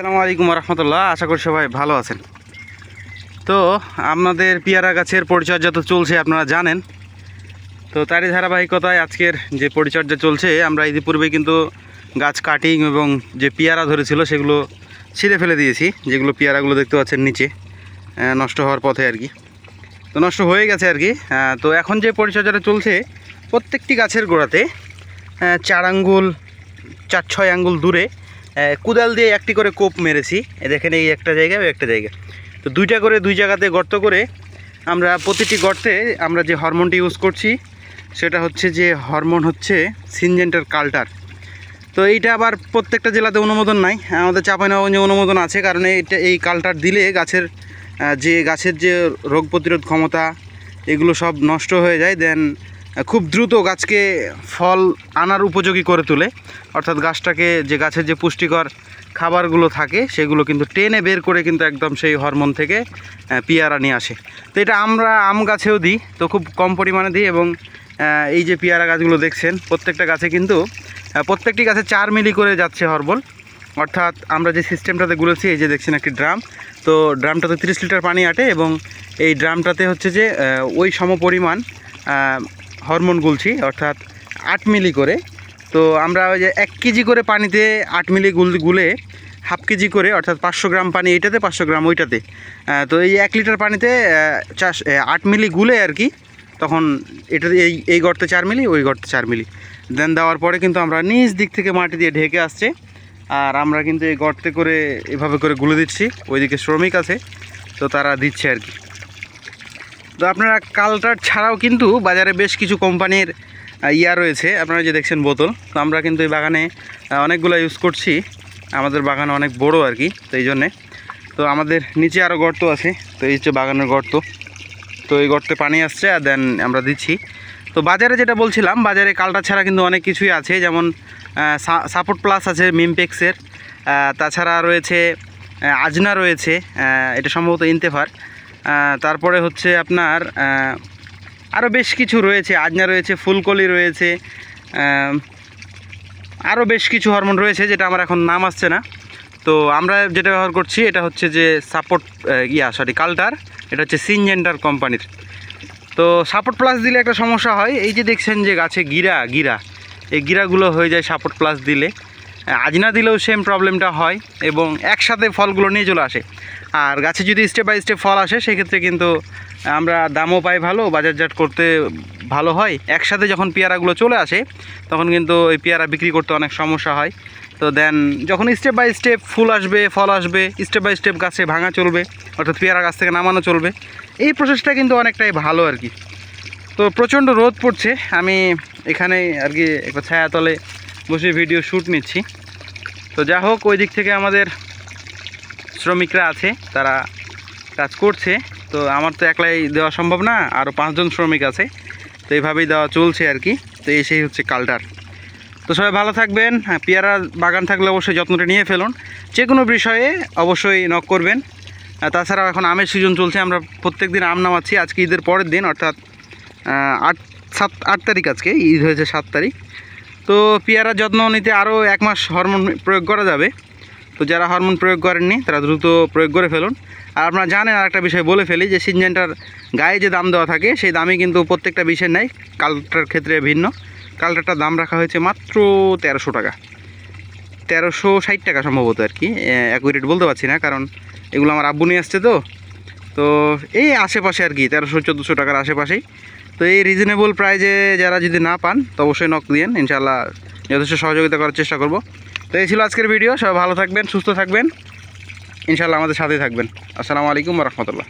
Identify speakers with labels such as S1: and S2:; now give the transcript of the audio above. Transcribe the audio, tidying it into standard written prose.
S1: আসসালামু আলাইকুম রহমতুল্লাহ। আশা করি সবাই ভালো আছেন। তো আপনাদের পেয়ারা গাছের পরিচর্যা তো চলছে, আপনারা জানেন। তো তারই ধারাবাহিকতায় আজকের যে পরিচর্যা চলছে, আমরা ইতিপূর্বে কিন্তু গাছ কাটিং এবং যে পেয়ারা ধরেছিল সেগুলো ছিঁড়ে ফেলে দিয়েছি। যেগুলো পেয়ারাগুলো দেখতে পাচ্ছেন নিচে নষ্ট হওয়ার পথে আর কি, তো নষ্ট হয়ে গেছে আর কি। তো এখন যে পরিচর্যাটা চলছে, প্রত্যেকটি গাছের গোড়াতে 4 আঙ্গুল 4-6 আঙ্গুল দূরে কোদাল দিয়ে একটি করে কোপ মেরেছি। দেখেন এই একটা জায়গা, ওই একটা জায়গা, তো দুইটা করে দুই জায়গাতে গর্ত করে আমরা প্রতিটি গর্তে আমরা যে হরমোনটি ইউজ করছি সেটা হচ্ছে যে হরমোন হচ্ছে সিনজেন্টার কাল্টার। তো এইটা আবার প্রত্যেকটা জেলাতে অনুমোদন নাই, আমাদের চাঁপাইনবাবগঞ্জে অনুমোদন আছে। কারণ এই কাল্টার দিলে গাছের যে রোগ প্রতিরোধ ক্ষমতা এগুলো সব নষ্ট হয়ে যায়, দেন খুব দ্রুত গাছকে ফল আনার উপযোগী করে তোলে। অর্থাৎ গাছটাকে যে গাছের যে পুষ্টিকর খাবারগুলো থাকে সেগুলো কিন্তু টেনে বের করে কিন্তু একদম সেই হরমোন থেকে পেয়ারা নিয়ে আসে। তো এটা আমরা আম গাছেও দিই, তো খুব কম পরিমাণে দিই। এবং এই যে পেয়ারা গাছগুলো দেখছেন, প্রত্যেকটা গাছে কিন্তু প্রত্যেকটি গাছে 4 মিলি করে যাচ্ছে হরমোন। অর্থাৎ আমরা যে সিস্টেমটাতে গুলেছি, এই যে দেখছেন একটি ড্রাম, তো ড্রামটাতে 30 লিটার পানি আটে এবং এই ড্রামটাতে হচ্ছে যে ওই সমপরিমাণ হরমোন গুলছি, অর্থাৎ 8 মিলি করে। তো আমরা ওই যে 1 কেজি করে পানিতে 8 মিলি গুলে হাফ কেজি করে, অর্থাৎ 500 গ্রাম পানি এইটাতে, 500 গ্রাম ওইটাতে। তো এই 1 লিটার পানিতে 8 মিলি গুলে আর কি, তখন এটাতে এই গর্তে 4 মিলি, ওই গর্তে 4 মিলি দেন দেওয়ার পরে কিন্তু আমরা নিচ দিক থেকে মাটি দিয়ে ঢেকে আসছে। আর আমরা কিন্তু এই গর্তে করে এভাবে করে গুলে দিচ্ছি, ওইদিকে শ্রমিক আছে, তো তারা দিচ্ছে আর কি। তো আপনারা কাল্টার ছাড়াও কিন্তু বাজারে বেশ কিছু কোম্পানির রয়েছে, আপনারা যে দেখছেন বোতল। তো আমরা কিন্তু এই বাগানে অনেকগুলো ইউজ করছি, আমাদের বাগান অনেক বড় আর কি, তো এই জন্যে। তো আমাদের নিচে আরও গর্ত আছে, তো এই হচ্ছে বাগানের গর্ত, তো এই গর্তে পানি আসছে আর দেন আমরা দিচ্ছি। তো বাজারে যেটা বলছিলাম, বাজারে কাল্টার ছাড়া কিন্তু অনেক কিছুই আছে, যেমন সাপোর্ট প্লাস আছে মিমপেক্সের, তাছাড়া রয়েছে আজনা রয়েছে, এটা সম্ভবত ইন্তেফার, তারপরে হচ্ছে আপনার আরও বেশ কিছু রয়েছে, আজনা রয়েছে, ফুলকলি রয়েছে, আরও বেশ কিছু হরমোন রয়েছে যেটা আমার এখন নাম আসছে না। তো আমরা যেটা ব্যবহার করছি এটা হচ্ছে যে কাল্টার, এটা হচ্ছে সিনজেন্টার কোম্পানির। তো সাপোর্ট প্লাস দিলে একটা সমস্যা হয়, এই যে দেখছেন যে গাছে গিরা এই গিরাগুলো হয়ে যায় সাপোর্ট প্লাস দিলে। আজনা দিলেও সেম প্রবলেমটা হয় এবং একসাথে ফলগুলো নিয়ে চলে আসে। আর গাছে যদি স্টেপ বাই স্টেপ ফল আসে সেক্ষেত্রে কিন্তু আমরা দামও পাই ভালো, বাজারজাত করতে ভালো হয়। একসাথে যখন পেয়ারাগুলো চলে আসে তখন কিন্তু ওই পেয়ারা বিক্রি করতে অনেক সমস্যা হয়। তো দেন যখন স্টেপ বাই স্টেপ ফুল আসবে, ফল আসবে, স্টেপ বাই স্টেপ গাছে ভাঙা চলবে, অর্থাৎ পেয়ারা গাছ থেকে নামানো চলবে, এই প্রসেসটা কিন্তু অনেকটাই ভালো আর কি। তো প্রচণ্ড রোদ পড়ছে, আমি এখানে আর কি একটা ছায়াতলে বসে ভিডিও শ্যুট নিচ্ছি। তো যা হোক, ওই দিক থেকে আমাদের শ্রমিকরা আছে, তারা কাজ করছে। তো আমার তো একলাই দেওয়া সম্ভব না, আরও 5 জন শ্রমিক আছে, তো এইভাবেই দেওয়া চলছে আর কি। তো সেই হচ্ছে কাল্টার। তো সবাই ভালো থাকবেন। পেয়ারা বাগান থাকলে অবশ্যই যত্নটা নিয়ে ফেলুন, যে কোনো বিষয়ে অবশ্যই নক করবেন। তাছাড়াও এখন আমের সিজন চলছে, আমরা প্রত্যেক দিন আম নামাচ্ছি। আজকে ঈদের পরের দিন, অর্থাৎ 8 তারিখ, আজকে ঈদ হয়েছে 7 তারিখ। তো পেয়ারার যত্ন নিতে আরও 1 মাস হরমোন প্রয়োগ করা যাবে। তো যারা হরমোন প্রয়োগ করেননি তারা দ্রুত প্রয়োগ করে ফেলুন। আর আপনারা জানেন, আর একটা বিষয় বলে ফেলি, যে সিনজেন্টার গায়ে যে দাম দেওয়া থাকে সেই দামই কিন্তু প্রত্যেকটা বিষয়ের নেই, কাল্টার ক্ষেত্রে ভিন্ন। কাল্টারটার দাম রাখা হয়েছে মাত্র 1300 টাকা, 1360 টাকা সম্ভবত আর কি, অ্যাকুরেট বলতে পারছি না, কারণ এগুলো আমার আব্বু নিয়ে আসছে। তো এই আশেপাশে আর কি 1300-1400 টাকার আশেপাশেই। তো এই রিজনেবল প্রাইজে যারা যদি না পান তো অবশ্যই নক দিন, ইনশাআল্লাহ যথেষ্ট সহযোগিতা করার চেষ্টা করব। তো এই ছিল আজকের ভিডিও। সবাই ভালো থাকবেন, সুস্থ থাকবেন, ইনশাআল্লাহ আমাদের সাথেই থাকবেন। আসসালামু আলাইকুম ওয়া রাহমাতুল্লাহ।